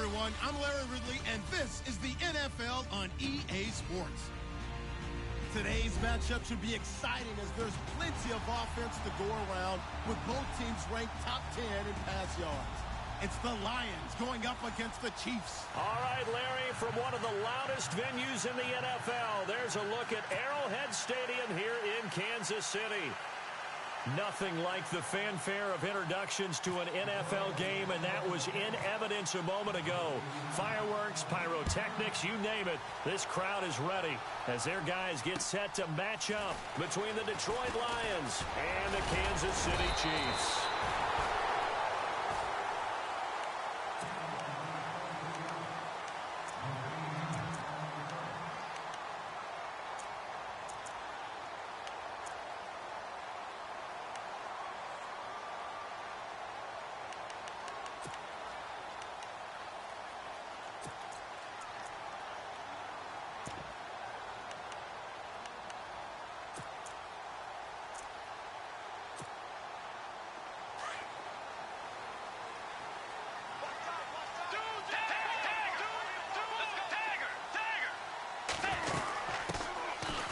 everyone. I'm Larry Ridley, and this is the NFL on EA Sports. Today's matchup should be exciting as there's plenty of offense to go around with both teams ranked top 10 in pass yards. It's the Lions going up against the Chiefs. All right, Larry, from one of the loudest venues in the NFL, there's a look at Arrowhead Stadium here in Kansas City. Nothing like the fanfare of introductions to an NFL game, and that was in evidence a moment ago. Fireworks, pyrotechnics, you name it. This crowd is ready as their guys get set to match up between the Detroit Lions and the Kansas City Chiefs.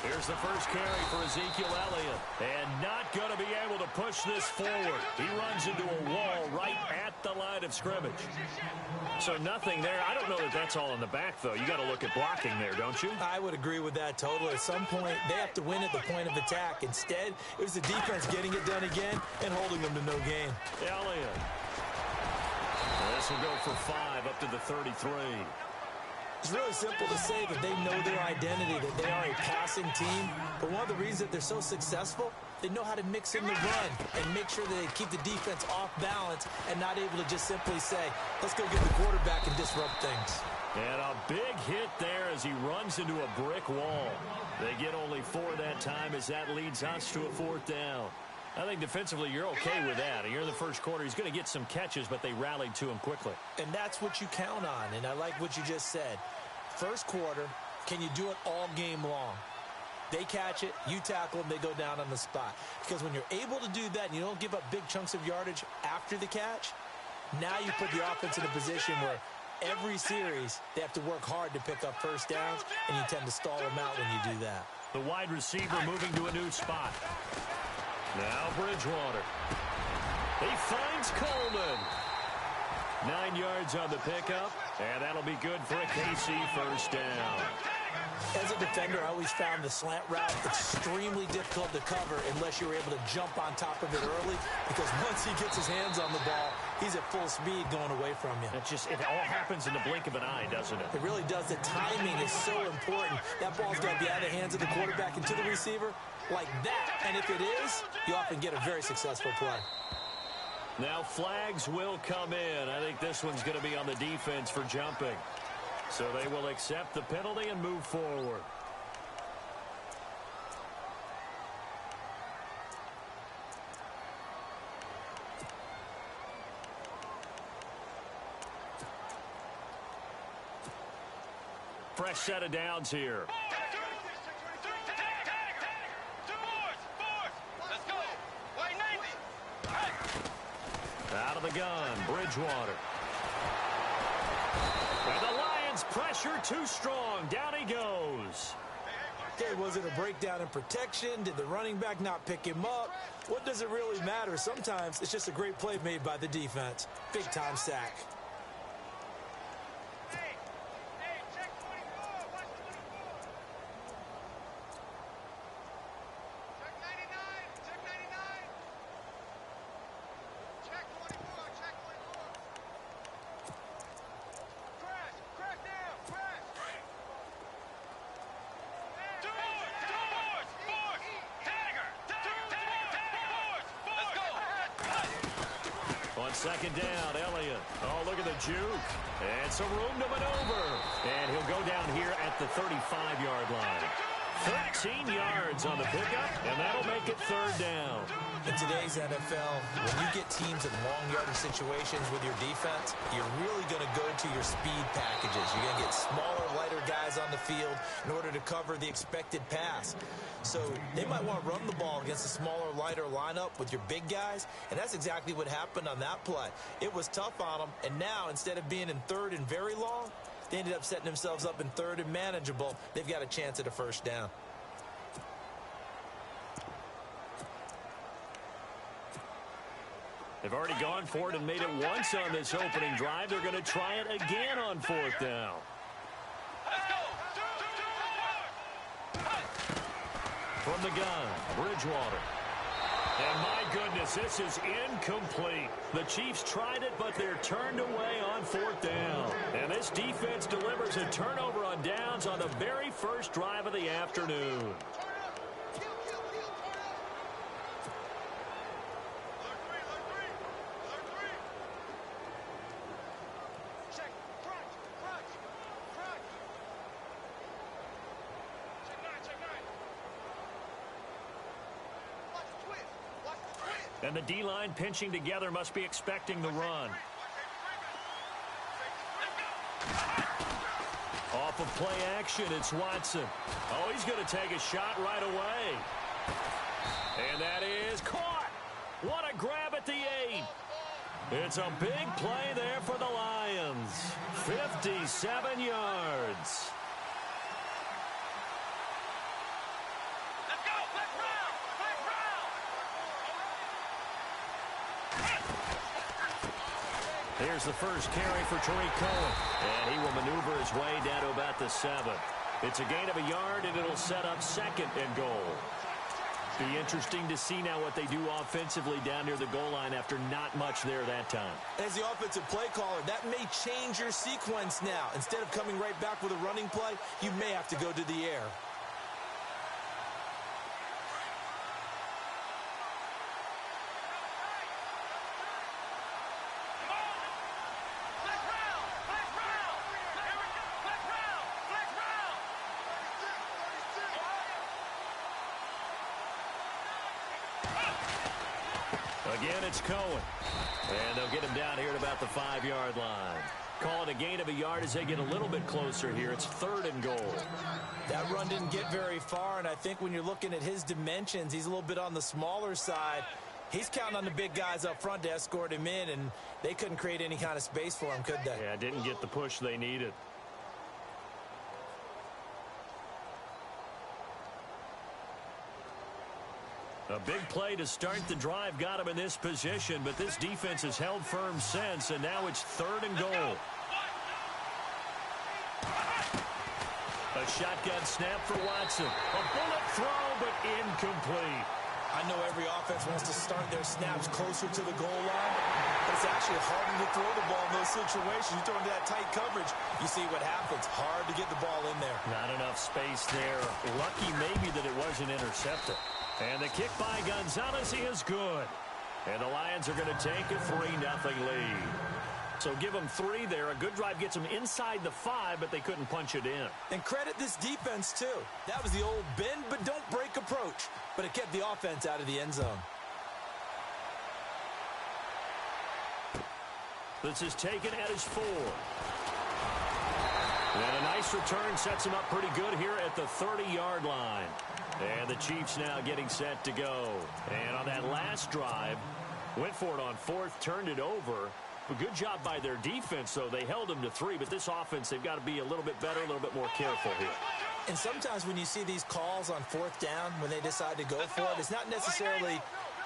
Here's the first carry for Ezekiel Elliott. And not going to be able to push this forward. He runs into a wall right at the line of scrimmage. So nothing there. I don't know that that's all in the back, though. You got to look at blocking there, don't you? I would agree with that totally. At some point, they have to win at the point of attack. Instead, it was the defense getting it done again and holding them to no gain. Elliott. This will go for 5 up to the 33. It's really simple to say that they know their identity, that they are a passing team. But one of the reasons that they're so successful, they know how to mix in the run and make sure that they keep the defense off balance and not able to just simply say, let's go get the quarterback and disrupt things. And a big hit there as he runs into a brick wall. They get only 4 that time as that leads us to a 4th down. I think defensively you're okay with that. You're in the first quarter. He's going to get some catches, but they rallied to him quickly. And that's what you count on, and I like what you just said. First quarter, can you do it all game long? They catch it, you tackle them, they go down on the spot. Because when you're able to do that and you don't give up big chunks of yardage after the catch, now you put the offense in a position where every series they have to work hard to pick up first downs, and you tend to stall them out when you do that. The wide receiver moving to a new spot. Now Bridgewater. He finds Coleman. 9 yards on the pickup, and that'll be good for a KC first down. As a defender, I always found the slant route extremely difficult to cover unless you're able to jump on top of it early, because once he gets his hands on the ball, he's at full speed going away from you. It all happens in the blink of an eye, doesn't it? It really does. The timing is so important. That ball's got to be out of the hands of the quarterback and to the receiver like that. And if it is, you often get a very successful play. Now flags will come in. I think this one's going to be on the defense for jumping. So they will accept the penalty and move forward. Fresh set of downs here. Out of the gun, Bridgewater. And the Lions pressure too strong. Down he goes. Okay, was it a breakdown in protection? Did the running back not pick him up? What does it really matter? Sometimes it's just a great play made by the defense. Big-time sack. Second down, Elliott. Oh, look at the juke. And some room to maneuver. And he'll go down here at the 35-yard line. 13 yards on the pickup, and that'll make it third down. In today's NFL, when you get teams in long yardage situations with your defense, you're really going to go to your speed packages. You're going to get smaller, lighter guys on the field in order to cover the expected pass. So they might want to run the ball against a smaller, lighter lineup with your big guys, and that's exactly what happened on that play. It was tough on them, and now instead of being in third and very long, they ended up setting themselves up in third and manageable. They've got a chance at a first down. They've already gone for it and made it once on this opening drive. They're going to try it again on fourth down. From the gun, Bridgewater. And my goodness, this is incomplete. The Chiefs tried it, but they're turned away on fourth down. And this defense delivers a turnover on downs on the very first drive of the afternoon. And the D-line pinching together must be expecting the run. Off of play action, it's Watson. Oh, he's going to take a shot right away. And that is caught. What a grab at the 8. It's a big play there for the Lions. 57 yards. Here's the first carry for Tariq Cohen. And he will maneuver his way down to about the 7. It's a gain of a yard, and it'll set up second and goal. Be interesting to see now what they do offensively down near the goal line after not much there that time. As the offensive play caller, that may change your sequence now. Instead of coming right back with a running play, you may have to go to the air. Again, it's Cohen. And they'll get him down here at about the 5-yard line. Call it a gain of a yard as they get a little bit closer here. It's third and goal. That run didn't get very far, and I think when you're looking at his dimensions, he's a little bit on the smaller side. He's counting on the big guys up front to escort him in, and they couldn't create any kind of space for him, could they? Yeah, didn't get the push they needed. A big play to start the drive got him in this position, but this defense has held firm since, and now it's third and goal. A shotgun snap for Watson. A bullet throw, but incomplete. I know every offense wants to start their snaps closer to the goal line, but it's actually harder to throw the ball in those situations. You throw into that tight coverage, you see what happens. Hard to get the ball in there. Not enough space there. Lucky maybe that it wasn't intercepted. And the kick by Gonzalez is good. And the Lions are going to take a 3-0 lead. So give them 3 there. A good drive gets them inside the 5, but they couldn't punch it in. And credit this defense, too. That was the old bend but don't break approach. But it kept the offense out of the end zone. This is taken at his 4. And a nice return sets him up pretty good here at the 30-yard line. And the Chiefs now getting set to go. And on that last drive, went for it on 4th, turned it over. A good job by their defense, though. They held them to 3, but this offense, they've got to be a little bit better, a little bit more careful here. And sometimes when you see these calls on 4th down, when they decide to go for it, it's not necessarily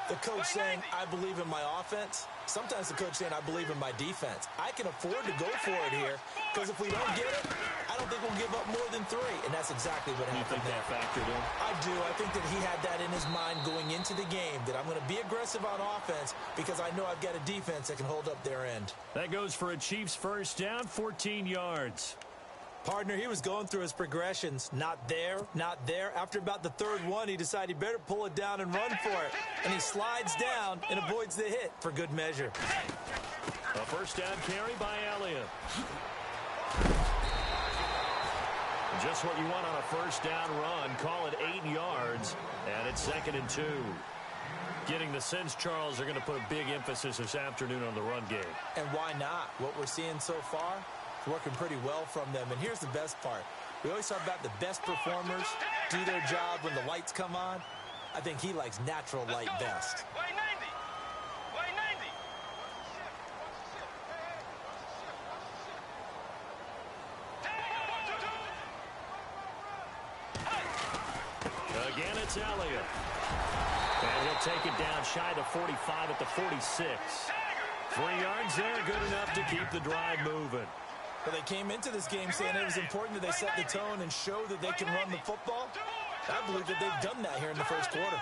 the coach saying, I believe in my offense. Sometimes the coach saying, I believe in my defense. I can afford to go for it here, because if we don't get it, I don't think we'll give up more than 3. And that's exactly what happened. You think that factored in? I do. I think that he had that in his mind going into the game, that I'm going to be aggressive on offense because I know I've got a defense that can hold up their end. That goes for a Chiefs first down, 14 yards. Partner, he was going through his progressions. Not there, not there. After about the 3rd one, he decided he better pull it down and run for it. And he slides down and avoids the hit for good measure. A first down carry by Elliott. Just what you want on a first down run. Call it 8 yards, and it's 2nd and 2. Getting the sense, Charles, they're going to put a big emphasis this afternoon on the run game. And why not? What we're seeing so far is working pretty well from them. And here's the best part. We always talk about the best performers do their job when the lights come on. I think he likes natural light best. Again, it's Elliott. And he'll take it down shy of 45 at the 46. 3 yards there, good enough to keep the drive moving. Well, they came into this game saying it was important that they set the tone and show that they can run the football. I believe that they've done that here in the first quarter.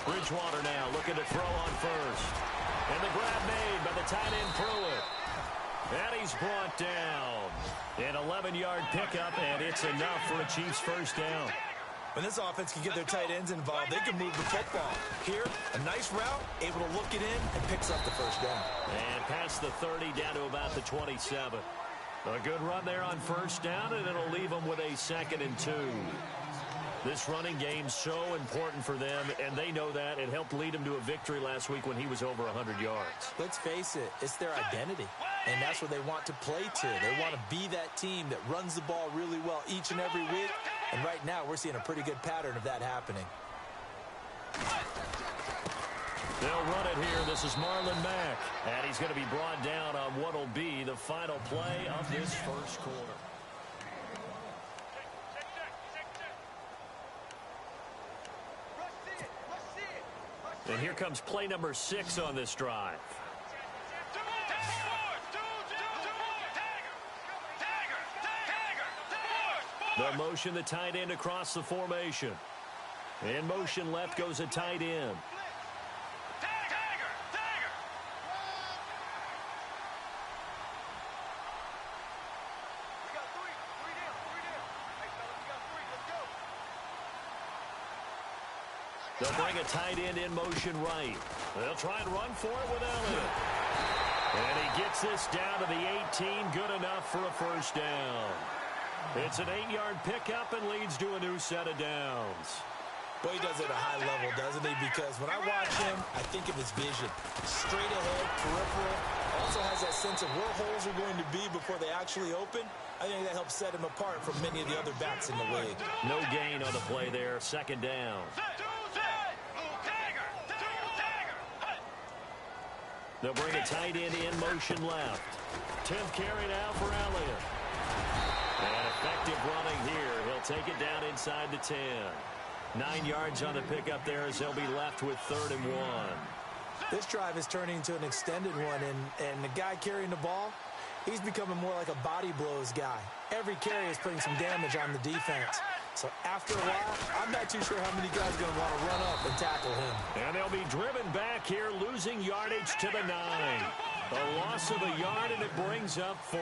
Bridgewater now looking to throw on first. And the grab made by the tight end Pruitt. And he's brought down. An 11-yard pickup, and it's enough for a Chiefs first down. When this offense can get their tight ends involved, they can move the football. Here, a nice route, able to look it in, and picks up the first down. And past the 30 down to about the 27. A good run there on first down, and it'll leave them with a 2nd and 2. This running game's so important for them, and they know that. It helped lead them to a victory last week when he was over 100 yards. Let's face it, it's their identity, and that's what they want to play to. They want to be that team that runs the ball really well each and every week, and right now we're seeing a pretty good pattern of that happening. They'll run it here. This is Marlon Mack, and he's going to be brought down on what will be the final play of this first quarter. And here comes play number 6 on this drive. The motion, the tight end across the formation. In motion left goes a tight end. They'll bring a tight end in motion right. They'll try and run for it with Elliott. And he gets this down to the 18, good enough for a first down. It's an 8-yard pickup and leads to a new set of downs. Boy, he does it at a high level, doesn't he? Because when I watch him, I think of his vision. Straight ahead, peripheral. Also has that sense of where holes are going to be before they actually open. I think that helps set him apart from many of the other backs in the league. No gain on the play there. 2nd down. They'll bring a tight end in motion left. 10th carry now for Elliott. And effective running here. He'll take it down inside the 10. 9 yards on the pickup there as they'll be left with 3rd and 1. This drive is turning into an extended one, and the guy carrying the ball, he's becoming more like a body blows guy. Every carry is putting some damage on the defense. So after a while, I'm not too sure how many guys are going to want to run up and tackle him. And they'll be driven back here, losing yardage to the 9. A loss of a yard, and it brings up 4th.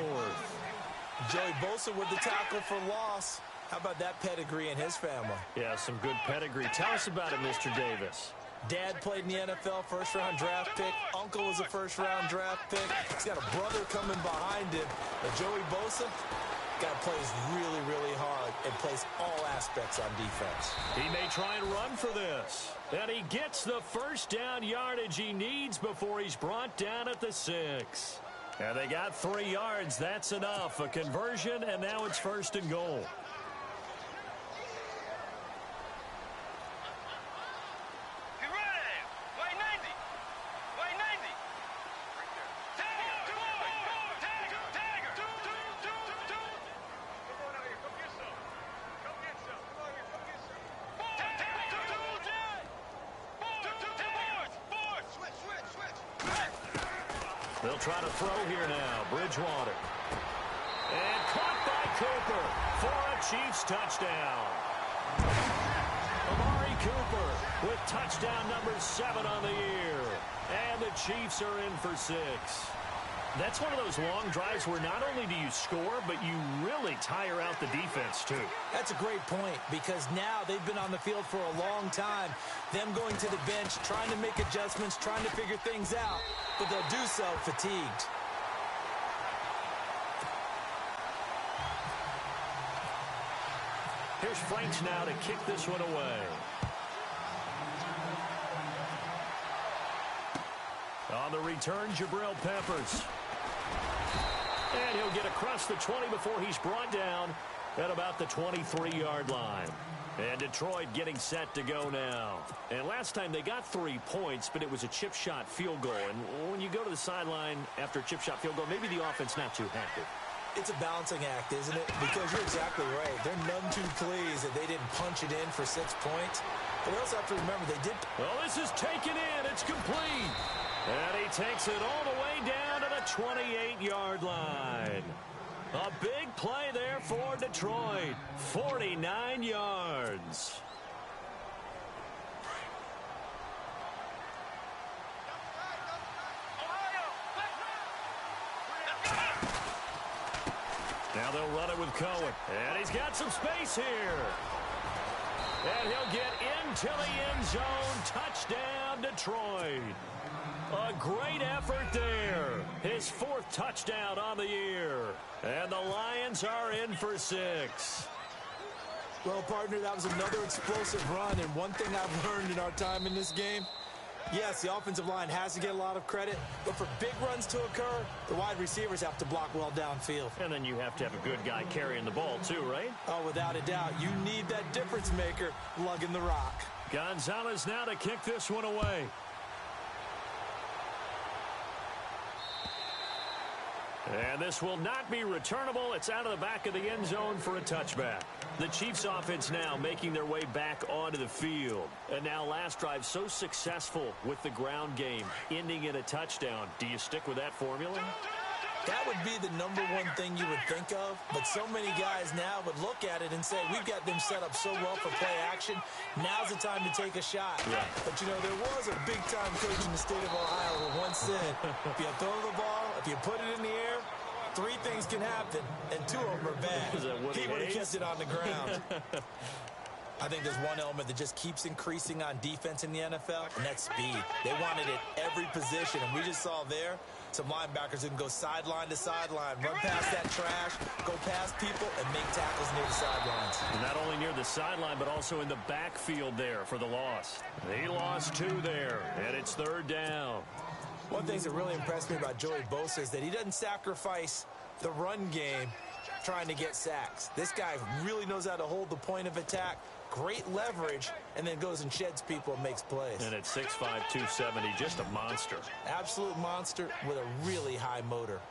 Joey Bosa with the tackle for loss. How about that pedigree in his family? Yeah, some good pedigree. Tell us about it, Mr. Davis. Dad played in the NFL, first-round draft pick. Uncle was a first-round draft pick. He's got a brother coming behind him. But Joey Bosa, guy plays really, really hard and plays all aspects on defense. He may try and run for this. And he gets the first down yardage he needs before he's brought down at the 6. And they got 3 yards. That's enough. A conversion, and now it's 1st and goal. They'll try to throw here now. Bridgewater. And caught by Cooper for a Chiefs touchdown. Amari Cooper with touchdown number 7 on the year. And the Chiefs are in for 6. That's one of those long drives where not only do you score, but you really tire out the defense, too. That's a great point, because now they've been on the field for a long time. Them going to the bench, trying to make adjustments, trying to figure things out, but they'll do so fatigued. Here's Franks now to kick this one away. On the return, Jabril Peppers. And he'll get across the 20 before he's brought down at about the 23-yard line. And Detroit getting set to go now. And last time they got 3 points, but it was a chip shot field goal. And when you go to the sideline after a chip shot field goal, maybe the offense not too happy. It's a balancing act, isn't it? Because you're exactly right. They're none too pleased that they didn't punch it in for 6 points. But they also have to remember they did. Well, this is taken in. It's complete. And he takes it all the way down to the 28-yard line. A big play there for Detroit. 49 yards. Now they'll run it with Cohen. And he's got some space here. And he'll get into the end zone. Touchdown, Detroit. A great effort there. His 4th touchdown on the year. And the Lions are in for 6. Well, partner, that was another explosive run. And one thing I've learned in our time in this game, yes, the offensive line has to get a lot of credit, but for big runs to occur, the wide receivers have to block well downfield. And then you have to have a good guy carrying the ball too, right? Oh, without a doubt. You need that difference maker lugging the rock. Gonzalez now to kick this one away. And this will not be returnable. It's out of the back of the end zone for a touchback. The Chiefs offense now making their way back onto the field. And now last drive so successful with the ground game, ending in a touchdown. Do you stick with that formula? That would be the number one thing you would think of, but so many guys now would look at it and say, we've got them set up so well for play action. Now's the time to take a shot. Yeah. But, you know, there was a big-time coach in the state of Ohio who once said, if you throw the ball, if you put it in the air, 3 things can happen, and 2 of them are bad. He would have kept it on the ground. I think there's one element that just keeps increasing on defense in the NFL, and that's speed. They want it at every position, and we just saw there some linebackers that can go sideline to sideline, run past that trash, go past people, and make tackles near the sidelines. Not only near the sideline, but also in the backfield there for the loss. He lost 2 there, and it's 3rd down. One thing that really impressed me about Joey Bosa is that he doesn't sacrifice the run game trying to get sacks. This guy really knows how to hold the point of attack, great leverage, and then goes and sheds people and makes plays. And at 6'5", 270, just a monster. Absolute monster with a really high motor.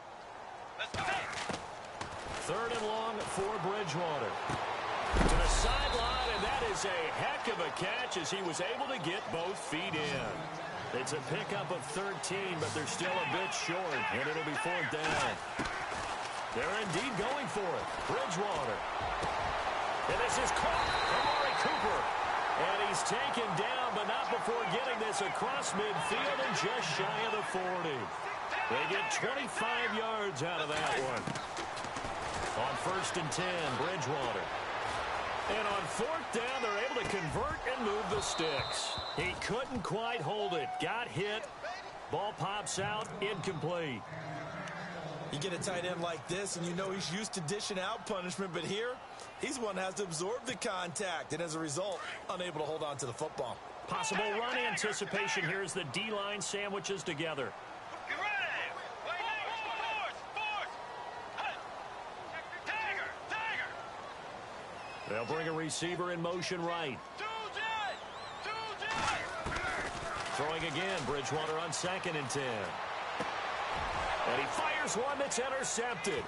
3rd and long for Bridgewater. To the sideline, and that is a heck of a catch as he was able to get both feet in. It's a pickup of 13, but they're still a bit short, and it'll be 4th down. They're indeed going for it. Bridgewater. And this is caught. Amari Cooper. And he's taken down, but not before getting this across midfield and just shy of the 40. They get 25 yards out of that one. On 1st and 10, Bridgewater. And on 4th down, they're able to convert and move the sticks. He couldn't quite hold it. Got hit. Ball pops out. Incomplete. You get a tight end like this, and you know he's used to dishing out punishment, but here, he's one that has to absorb the contact, and as a result, unable to hold on to the football. Possible run anticipation here as the D-line sandwiches together. They'll bring a receiver in motion right. Throwing again, Bridgewater on 2nd and 10. And he fires one that's intercepted.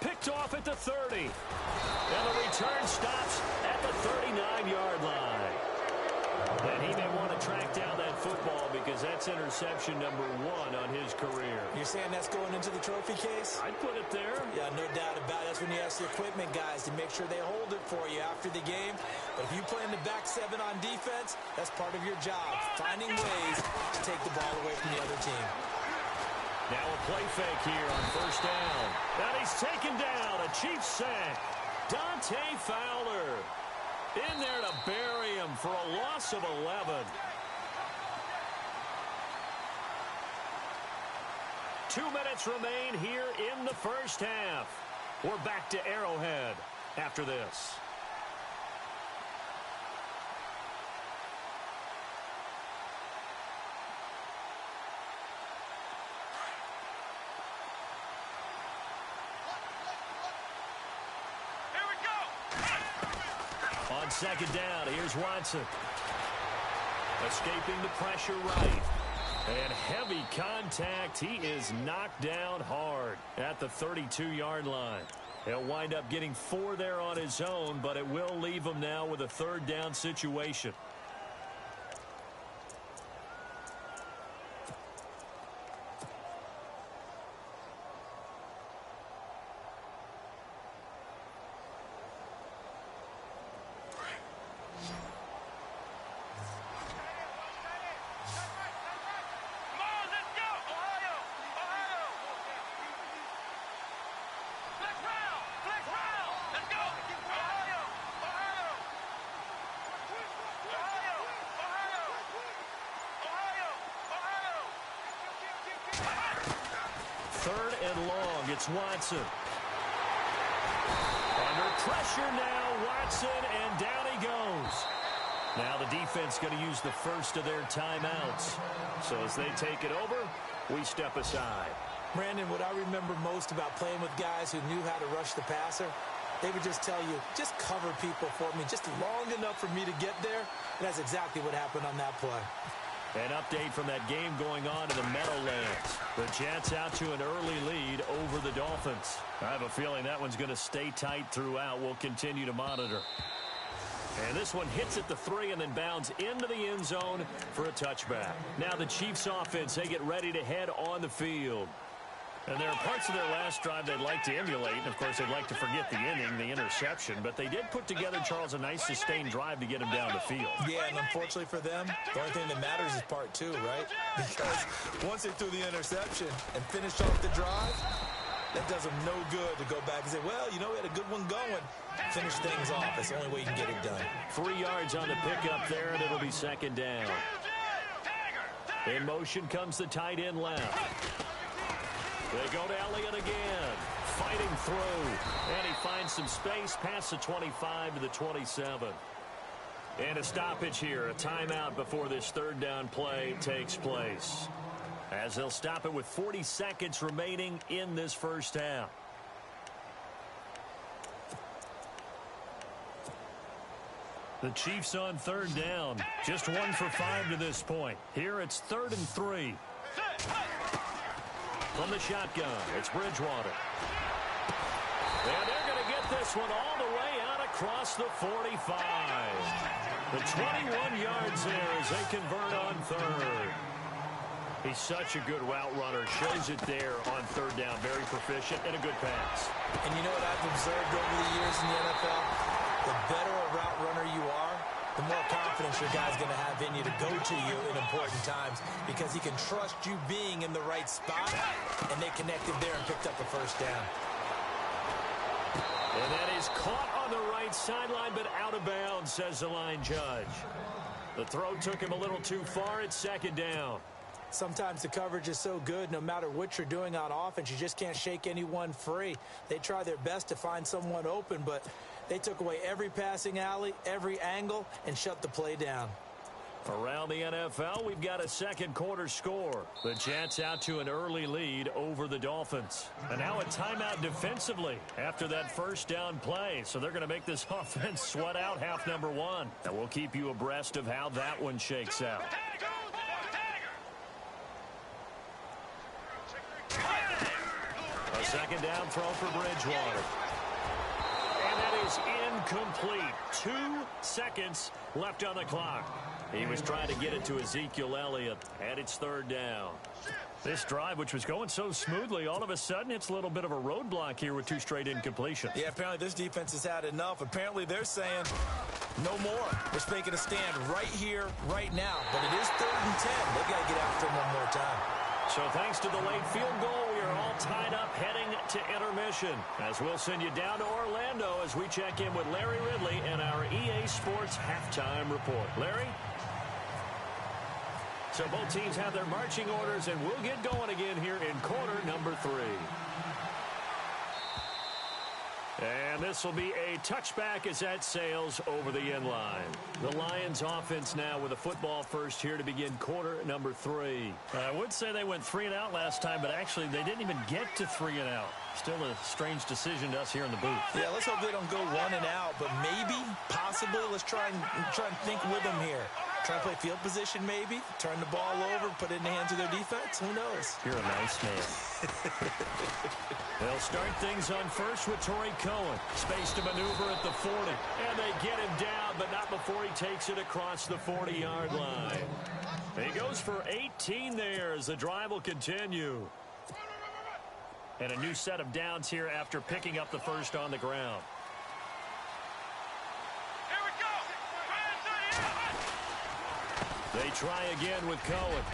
Picked off at the 30. And the return stops at the 39-yard line. And he may want to track down that football because that's interception number 1 on his career. You're saying that's going into the trophy case? I'd put it there. Yeah, no doubt about it. That's when you ask the equipment guys to make sure they hold it for you after the game. But if you play in the back 7 on defense, that's part of your job, finding ways to take the ball away from the other team. Now a play fake here on 1st down. And he's taken down. A Chiefs sack. Dante Fowler in there to bury him for a loss of 11. 2 minutes remain here in the 1st half. We're back to Arrowhead after this. second down. Here's Watson. Escaping the pressure right. And heavy contact. He is knocked down hard at the 32-yard line. He'll wind up getting 4 there on his own, but it will leave him now with a third down situation. Third and long. It's Watson. Under pressure now, Watson, and down he goes. Now the defense going to use the first of their timeouts. So as they take it over, we step aside. Brandon, what I remember most about playing with guys who knew how to rush the passer, they would just tell you, just cover people for me, just long enough for me to get there. And that's exactly what happened on that play. An update from that game going on in the Meadowlands. The Jets out to an early lead over the Dolphins. I have a feeling that one's going to stay tight throughout. We'll continue to monitor. And this one hits at the 3 and then bounds into the end zone for a touchback. Now the Chiefs offense, they get ready to head on the field. And there are parts of their last drive they'd like to emulate. And, of course, they'd like to forget the inning, the interception. But they did put together, Charles, a nice sustained drive to get him down the field. Yeah, and unfortunately for them, the only thing that matters is part 2, right? Because once they threw the interception and finished off the drive, that does them no good to go back and say, well, you know, we had a good one going. Finish things off. That's the only way you can get it done. 3 yards on the pickup there, and it'll be second down. In motion comes the tight end left. They go to Elliott again, fighting through, and he finds some space past the 25 to the 27. And a stoppage here, a timeout before this third down play takes place, as they'll stop it with 40 seconds remaining in this first half. The Chiefs on third down, just 1 for 5 to this point. Here it's 3rd and 3. From the shotgun, it's Bridgewater. And they're going to get this one all the way out across the 45. The 21 yards there as they convert on third. He's such a good route runner. Shows it there on third down. Very proficient and a good pass. And you know what I've observed over the years in the NFL? The better a route runner you are, the more confidence your guy's going to have in you to go to you in important times because he can trust you being in the right spot, and they connected there and picked up a first down. And that is caught on the right sideline, but out of bounds, says the line judge. The throw took him a little too far. It's second down. Sometimes the coverage is so good, no matter what you're doing on offense, you just can't shake anyone free. They try their best to find someone open, but they took away every passing alley, every angle, and shut the play down. Around the NFL, we've got a second quarter score. The Jets out to an early lead over the Dolphins. And now a timeout defensively after that first down play. So they're going to make this offense sweat out half number 1. And we'll keep you abreast of how that one shakes out. A second down throw for Bridgewater. And that is incomplete. 2 seconds left on the clock. He was trying to get it to Ezekiel Elliott, and it's third down. This drive, which was going so smoothly, all of a sudden it's a little bit of a roadblock here with 2 straight incompletions. Yeah, apparently this defense has had enough. Apparently they're saying no more. We're making a stand right here, right now. But it is 3rd and 10. They've got to get after him one more time. So thanks to the late field goal, we are all tied up heading to intermission. As we'll send you down to Orlando as we check in with Larry Ridley and our EA Sports Halftime Report. Larry? So both teams have their marching orders, and we'll get going again here in quarter number 3. And this will be a touchback as that sails over the end line. The Lions offense now with a football first here to begin quarter number 3. I would say they went 3 and out last time, but actually they didn't even get to 3 and out. Still a strange decision to us here in the booth. Yeah, let's hope they don't go 1 and out, but maybe, possibly, let's try and think with them here. Try and play field position maybe, turn the ball over, put it in the hands of their defense. Who knows? You're a nice man. They'll start things on first with Torrey Cohen. Space to maneuver at the 40. And they get him down, but not before he takes it across the 40-yard line. He goes for 18 there as the drive will continue. And a new set of downs here after picking up the first on the ground. Here we go. They try again with Cohen.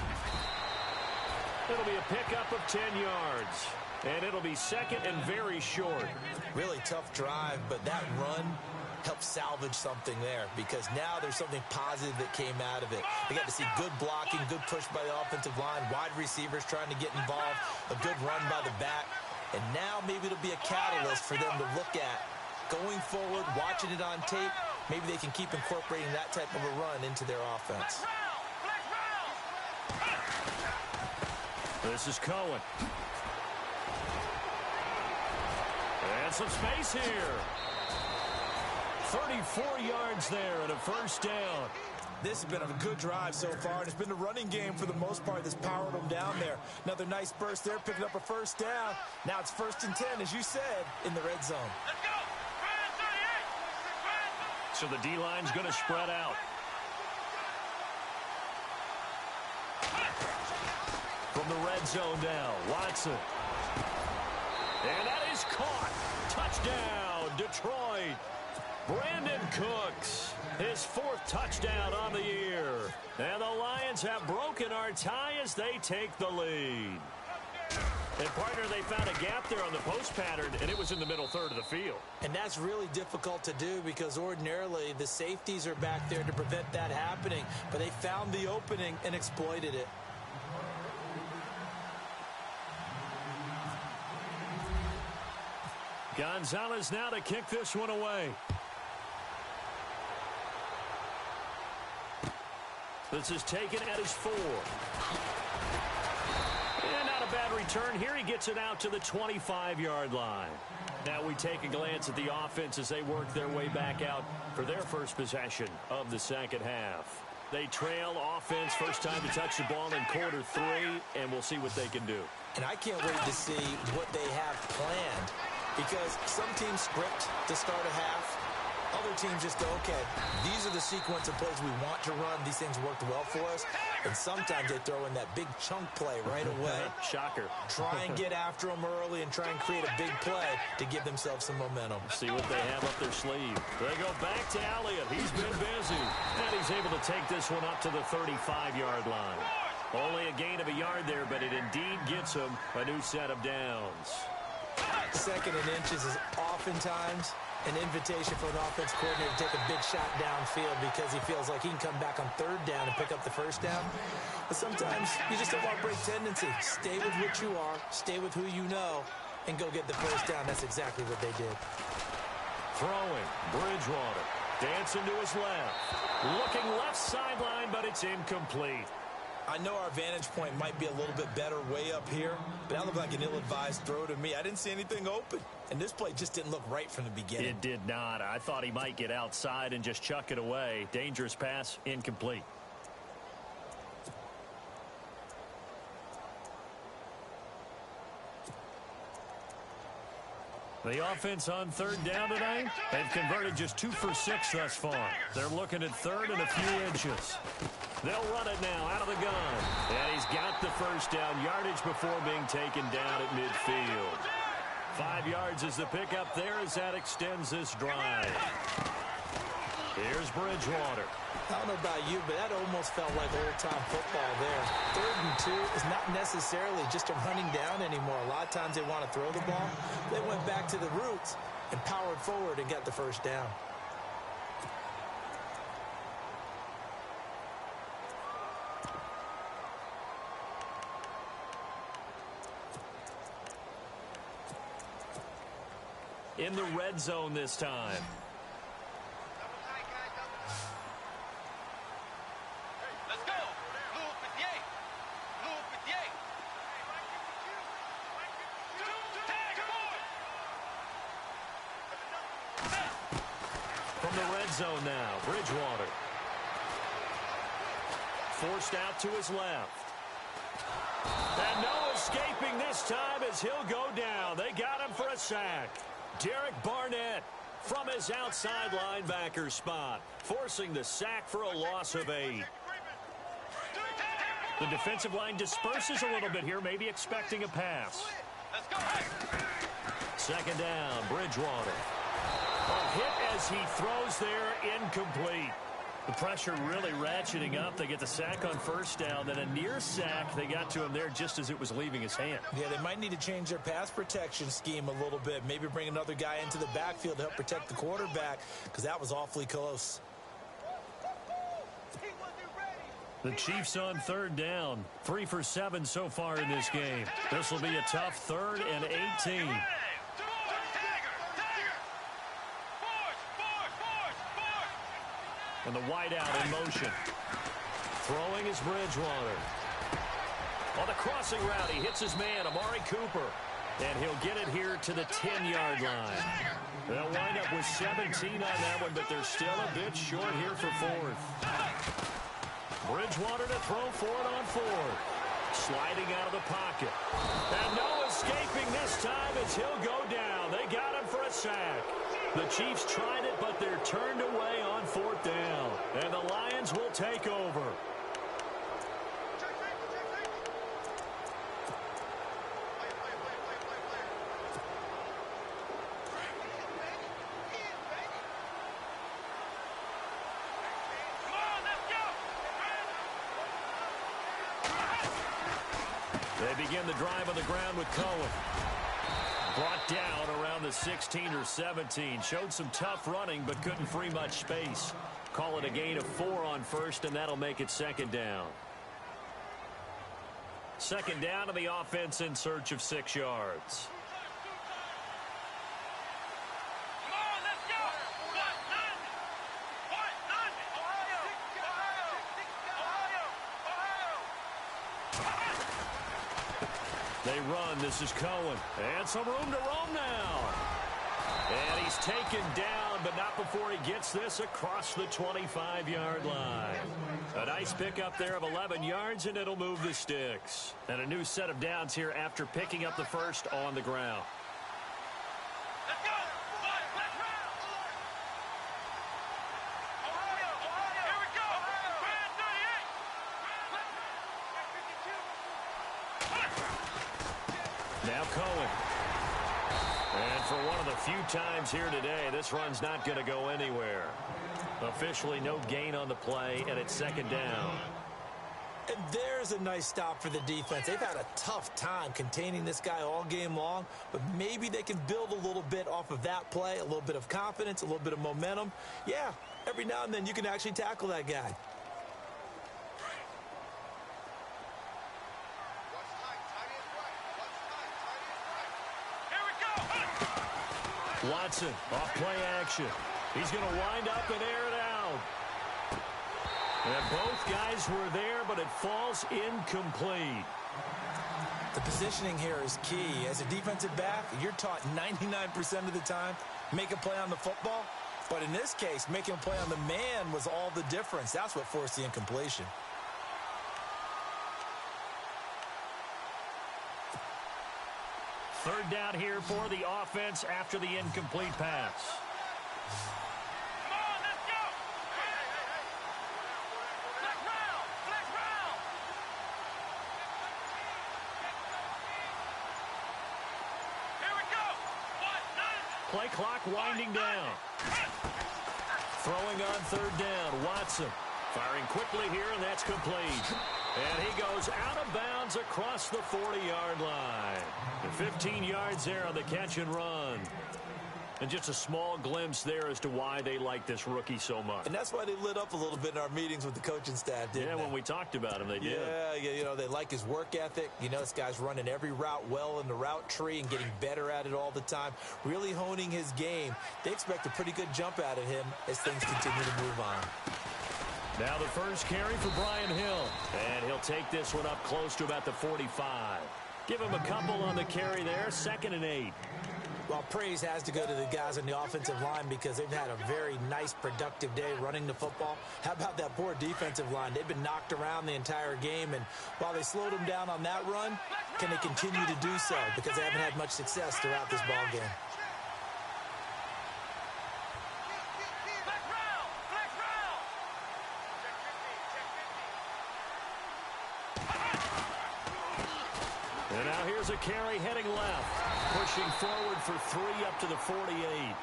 It'll be a pickup of 10 yards. And it'll be second and very short. Really tough drive, but that run helped salvage something there because now there's something positive that came out of it. They got to see good blocking, good push by the offensive line, wide receivers trying to get involved, a good run by the back. And now maybe it'll be a catalyst for them to look at going forward, watching it on tape. Maybe they can keep incorporating that type of a run into their offense. This is Cohen. And some space here. 34 yards there and a first down. This has been a good drive so far, and it's been the running game for the most part that's powered them down there. Another nice burst there, picking up a first down. Now it's 1st and 10, as you said, in the red zone. Let's go. So the D-line's going to spread out. From the red zone now, Watson. And that is caught. Touchdown, Detroit. Brandon Cooks, his 4th touchdown on the year. And the Lions have broken our tie as they take the lead. And, partner, they found a gap there on the post pattern, and it was in the middle third of the field. And that's really difficult to do because ordinarily the safeties are back there to prevent that happening. But they found the opening and exploited it. Gonzalez now to kick this one away. This is taken at his 4. And not a bad return here. He gets it out to the 25-yard line. Now we take a glance at the offense as they work their way back out for their first possession of the second half. They trail offense, first time to touch the ball in quarter 3, and we'll see what they can do. And I can't wait to see what they have planned because some teams script to start a half. Other teams just go, okay, these are the sequence of plays we want to run. These things worked well for us. And sometimes they throw in that big chunk play right away. Shocker. Try and get after them early and try and create a big play to give themselves some momentum. See what they have up their sleeve. They go back to Elliott. He's been busy. And he's able to take this one up to the 35-yard line. Only a gain of a yard there, but it indeed gets him a new set of downs. 2nd and inches is oftentimes an invitation for an offense coordinator to take a big shot downfield because he feels like he can come back on 3rd down and pick up the first down. But sometimes you just don't want to break tendency. Stay with what you are, stay with who you know, and go get the first down. That's exactly what they did. Throwing, Bridgewater, dancing to his left. Looking left sideline, but it's incomplete. I know our vantage point might be a little bit better way up here, but that looked like an ill-advised throw to me. I didn't see anything open, and this play just didn't look right from the beginning. It did not. I thought he might get outside and just chuck it away. Dangerous pass, incomplete. The offense on 3rd down tonight, they've converted just 2 for 6 thus far. They're looking at 3rd and a few inches. They'll run it now out of the gun. And he's got the first down, yardage before being taken down at midfield. 5 yards is the pickup there as that extends this drive. Here's Bridgewater. I don't know about you, but that almost felt like old-time football there. 3rd and 2 is not necessarily just a running down anymore. A lot of times they want to throw the ball. They went back to the roots and powered forward and got the first down. In the red zone this time. Let's go. Louis Pithier. Louis Pithier. Tag, come on. from the red zone now. Bridgewater. Forced out to his left. And no escaping this time as he'll go down. They got him for a sack. Derek Barnett from his outside linebacker spot, forcing the sack for a loss of 8. The defensive line disperses a little bit here, maybe expecting a pass. Second down, Bridgewater. A hit as he throws there, incomplete. The pressure really ratcheting up. They get the sack on first down, then a near sack. They got to him there just as it was leaving his hand. Yeah, they might need to change their pass protection scheme a little bit. Maybe bring another guy into the backfield to help protect the quarterback, because that was awfully close. The Chiefs on third down. 3 for 7 so far in this game. This will be a tough 3rd and 18. And the wideout in motion. Throwing is Bridgewater. On the crossing route, he hits his man, Amari Cooper. And he'll get it here to the 10-yard line. They'll wind up with 17 on that one, but they're still a bit short here for 4th. Bridgewater to throw for it on 4th. Sliding out of the pocket. And no escaping this time as he'll go down. They got him for a sack. The Chiefs tried it, but they're turned away on 4th down. And the Lions will take over. They begin the drive on the ground with Cohen. Brought down around the 16 or 17. Showed some tough running, but couldn't free much space. Call it a gain of 4 on first, and that'll make it 2nd down. 2nd down to the offense in search of 6 yards. They run. This is Cohen. And some room to roam now. And he's taken down, but not before he gets this across the 25-yard line. A nice pickup there of 11 yards, and it'll move the sticks. And a new set of downs here after picking up the first on the ground. Now Cohen. And for one of the few times here today, this run's not going to go anywhere. Officially no gain on the play, and it's 2nd down. And there's a nice stop for the defense. They've had a tough time containing this guy all game long, but maybe they can build a little bit off of that play, a little bit of confidence, a little bit of momentum. Yeah, every now and then you can actually tackle that guy. Watson, off play action. He's going to wind up and air it out. And both guys were there, but it falls incomplete. The positioning here is key. As a defensive back, you're taught 99% of the time, make a play on the football. But in this case, making a play on the man was all the difference. That's what forced the incompletion. Third down here for the offense after the incomplete pass. Come on, let's go! Flex round! Flex round! Here we go! Play clock winding down. Throwing on 3rd down, Watson. Firing quickly here, and that's complete. And he goes out of bounds across the 40-yard line. And 15 yards there on the catch and run. And just a small glimpse there as to why they like this rookie so much. And that's why they lit up a little bit in our meetings with the coaching staff, didn't they? Yeah, when we talked about him, they did. Yeah, you know, they like his work ethic. You know, this guy's running every route well in the route tree and getting better at it all the time. Really honing his game. They expect a pretty good jump out of him as things continue to move on. Now the first carry for Brian Hill. And he'll take this one up close to about the 45. Give him a couple on the carry there. 2nd and 8. Well, praise has to go to the guys on the offensive line because they've had a very nice, productive day running the football. How about that poor defensive line? They've been knocked around the entire game, and while they slowed them down on that run, can they continue to do so? Because they haven't had much success throughout this ball game. And now here's a carry heading left, pushing forward for 3 up to the 48.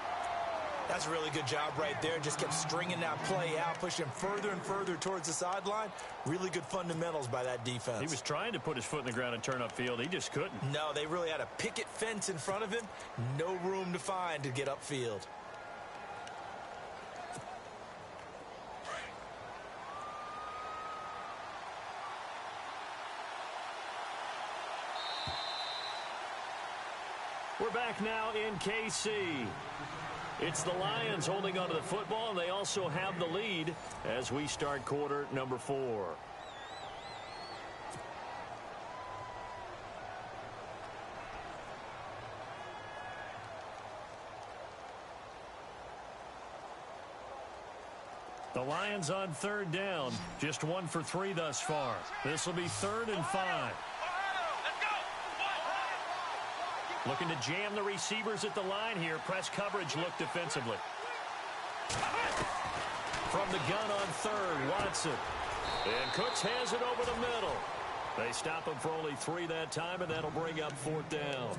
That's a really good job right there. Just kept stringing that play out, pushing further and further towards the sideline. Really good fundamentals by that defense. He was trying to put his foot in the ground and turn upfield. He just couldn't. No, they really had a picket fence in front of him. No room to find to get upfield. We're back now in KC. It's the Lions holding onto the football, and they also have the lead as we start quarter number 4. The Lions on 3rd down, just 1 for 3 thus far. This will be 3rd and 5. Looking to jam the receivers at the line here. Press coverage look defensively. From the gun on 3rd, Watson. And Cooks has it over the middle. They stop him for only 3 that time, and that'll bring up 4th down.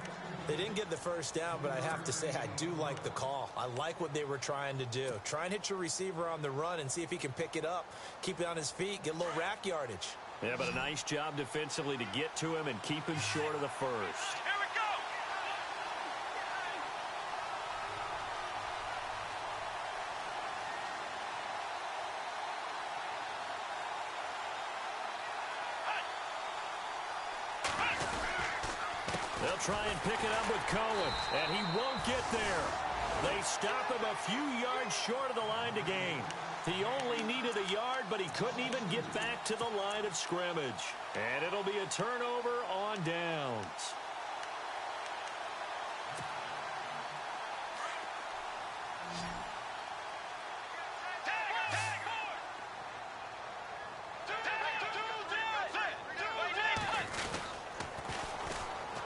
They didn't get the first down, but I have to say I do like the call. I like what they were trying to do. Try and hit your receiver on the run and see if he can pick it up. Keep it on his feet, get a little rack yardage. Yeah, but a nice job defensively to get to him and keep him short of the first. They'll try and pick it up with Cohen, and he won't get there. They stop him a few yards short of the line to gain. He only needed a yard, but he couldn't even get back to the line of scrimmage. And it'll be a turnover on downs.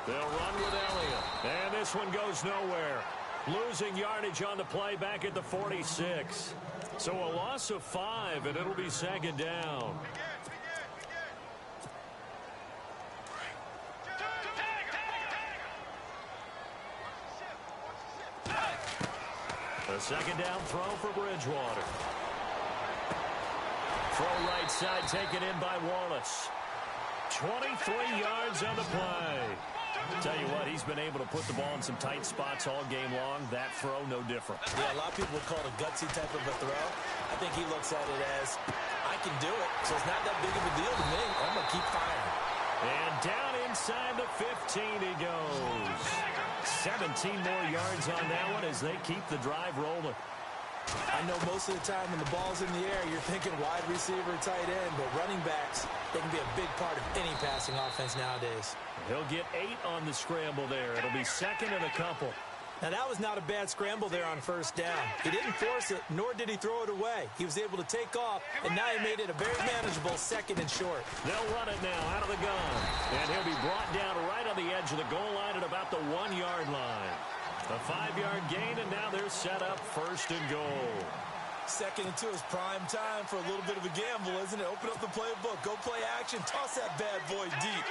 They'll run with Elliott. And this one goes nowhere. Losing yardage on the play back at the 46. So a loss of 5, and it'll be 2nd down. A 2nd down throw for Bridgewater. Throw right side taken in by Wallace. 23 yards on the play. Tell you what, he's been able to put the ball in some tight spots all game long. That throw, no different. Yeah, a lot of people would call it a gutsy type of a throw. I think he looks at it as, I can do it, so it's not that big of a deal to me. I'm going to keep firing. And down inside the 15 he goes. 17 more yards on that one as they keep the drive rolling. I know most of the time when the ball's in the air, you're thinking wide receiver, tight end, but running backs, they can be a big part of any passing offense nowadays. He'll get 8 on the scramble there. It'll be 2nd and a couple. Now, that was not a bad scramble there on 1st down. He didn't force it, nor did he throw it away. He was able to take off, and now he made it a very manageable 2nd and short. They'll run it now out of the gun. And he'll be brought down right on the edge of the goal line at about the 1-yard line. A 5-yard gain, and now they're set up 1st and goal. 2nd and 2 is prime time for a little bit of a gamble, isn't it? Open up the playbook, go play action, toss that bad boy deep.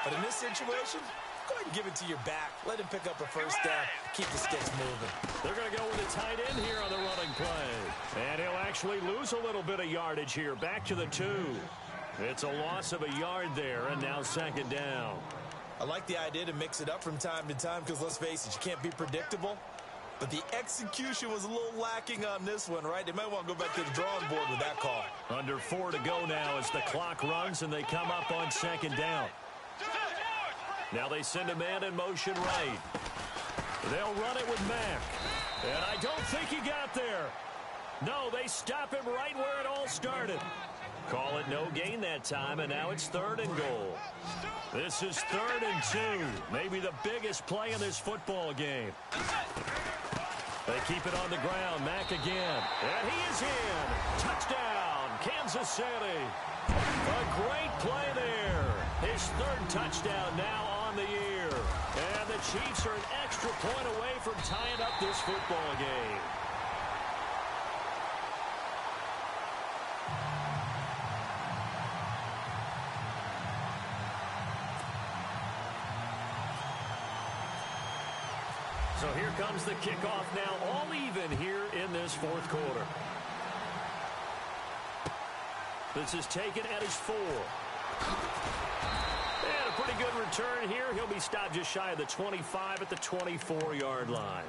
But in this situation, go ahead and give it to your back. Let him pick up a 1st down. Keep the sticks moving. They're going to go with a tight end here on the running play. And he'll actually lose a little bit of yardage here. Back to the 2. It's a loss of a yard there, and now 2nd down. I like the idea to mix it up from time to time because, let's face it, you can't be predictable. But the execution was a little lacking on this one, right? They might want to go back to the drawing board with that call. Under 4 to go now as the clock runs, and they come up on 2nd down. Now they send a man in motion right. They'll run it with Mack. And I don't think he got there. No, they stop him right where it all started. Call it no gain that time, and now it's 3rd and goal. This is 3rd and 2, maybe the biggest play in this football game. They keep it on the ground. Mack again. And he is in. Touchdown, Kansas City. A great play there. His 3rd touchdown now on the year. And the Chiefs are an extra point away from tying up this football game. So here comes the kickoff now, all even here in this 4th quarter. This is taken at his 4. And a pretty good return here. He'll be stopped just shy of the 25 at the 24-yard line.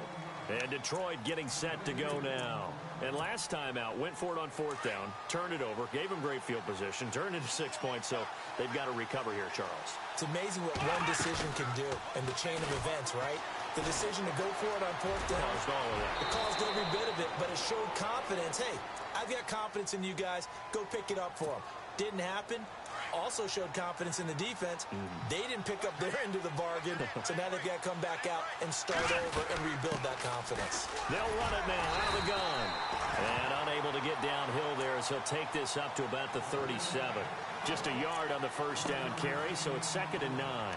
And Detroit getting set to go now. And last time out, went for it on 4th down, turned it over, gave him great field position, turned it to 6 points, so they've got to recover here, Charles. It's amazing what one decision can do in the chain of events, right? The decision to go for it on 4th down. Caused all of that. It caused every bit of it, but it showed confidence. Hey, I've got confidence in you guys. Go pick it up for them. Didn't happen. Also showed confidence in the defense. They didn't pick up their end of the bargain, so now they've got to come back out and start over and rebuild that confidence. They'll run it now out of the gun. And unable to get downhill there as he'll take this up to about the 37. Just a yard on the 1st down carry, so it's 2nd and 9.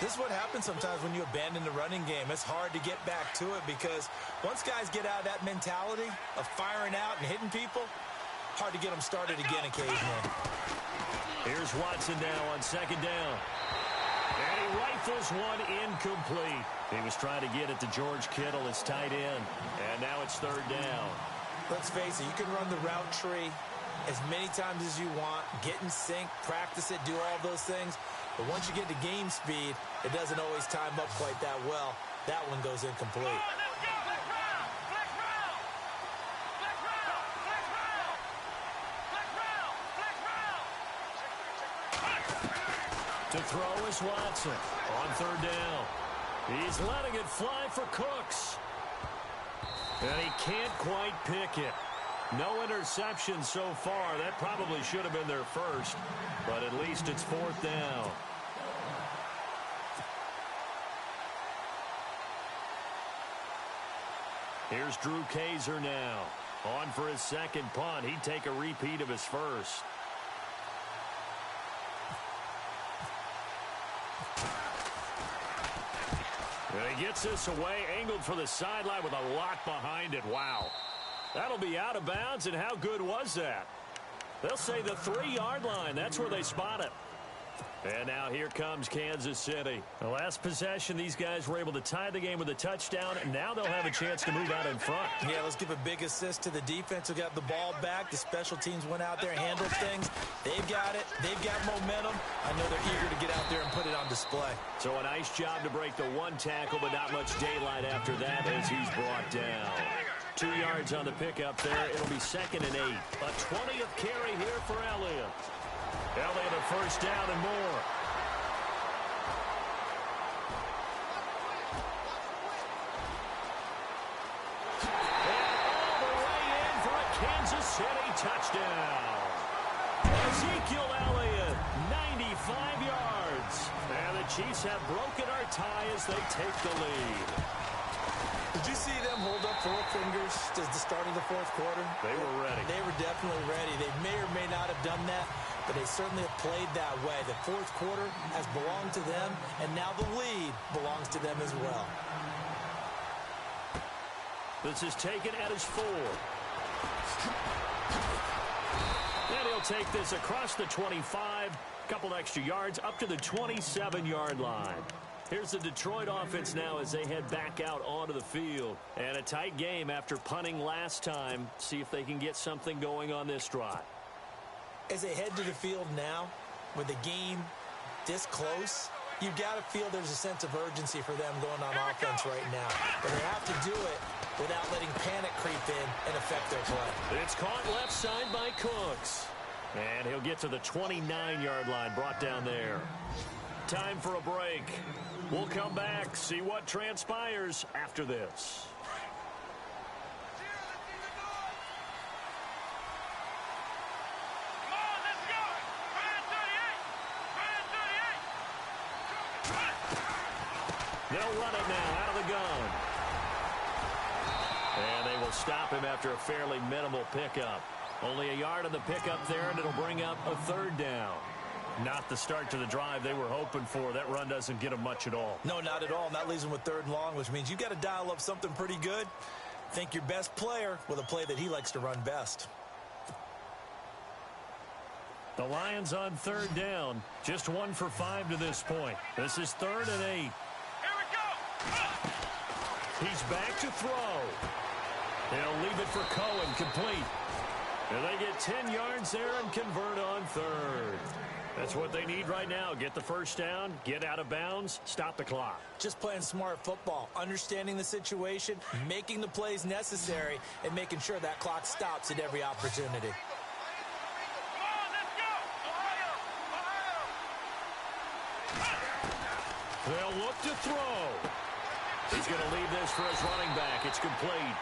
This is what happens sometimes when you abandon the running game. It's hard to get back to it because once guys get out of that mentality of firing out and hitting people, hard to get them started again occasionally. Here's Watson now on 2nd down. And he rifles one incomplete. He was trying to get it to George Kittle, his tight end. And now it's 3rd down. Let's face it, you can run the route tree as many times as you want, get in sync, practice it, do all those things. But once you get to game speed, it doesn't always time up quite that well. That one goes incomplete. To throw is Watson on 3rd down. He's letting it fly for Cooks. And he can't quite pick it. No interception so far. That probably should have been their first, but at least it's 4th down. Here's Drew Kaiser now. On for his 2nd punt. He'd take a repeat of his first. And he gets this away, angled for the sideline with a lot behind it. Wow. That'll be out of bounds, and how good was that? They'll say the 3-yard line. That's where they spot it. And now here comes Kansas City. The last possession, these guys were able to tie the game with a touchdown, and now they'll have a chance to move out in front. Yeah, let's give a big assist to the defense who got the ball back. The special teams went out there and handled things. They've got it. They've got momentum. I know they're eager to get out there and put it on display. So a nice job to break the 1 tackle, but not much daylight after that as he's brought down. 2 yards on the pickup there. It'll be 2nd and 8. A 20th carry here for Elliott. Elliott a 1st down and more. And all the way in for a Kansas City touchdown. Ezekiel Elliott, 95 yards. And the Chiefs have broken our tie as they take the lead. Did you see them hold up 4 fingers at the start of the 4th quarter? They were ready. They were definitely ready. They may or may not have done that, but they certainly have played that way. The 4th quarter has belonged to them, and now the lead belongs to them as well. This is taken at his 4. And he'll take this across the 25, couple extra yards, up to the 27-yard line. Here's the Detroit offense now as they head back out onto the field. And a tight game after punting last time. See if they can get something going on this drive. As they head to the field now, with the game this close, you've got to feel there's a sense of urgency for them going on offense right now. But they have to do it without letting panic creep in and affect their play. It's caught left side by Cooks. And he'll get to the 29-yard line, brought down there. Time for a break. We'll come back, see what transpires after this. They'll run it now out of the gun. And they will stop him after a fairly minimal pickup. Only a yard on the pickup there, and it'll bring up a third down. Not the start to the drive they were hoping for. That run doesn't get them much at all. No, not at all. And that leaves them with third and long, which means you've got to dial up something pretty good. Think your best player with a play that he likes to run best. The Lions on third down. Just 1 for 5 to this point. This is 3rd and 8. Here we go. He's back to throw. He'll leave it for Cohen, complete. And they get 10 yards there and convert on third. That's what they need right now. Get the first down, get out of bounds, stop the clock. Just playing smart football, understanding the situation, making the plays necessary, and making sure that clock stops at every opportunity. Come on, let's go. Ohio. They'll look to throw. He's going to leave this for his running back. It's complete.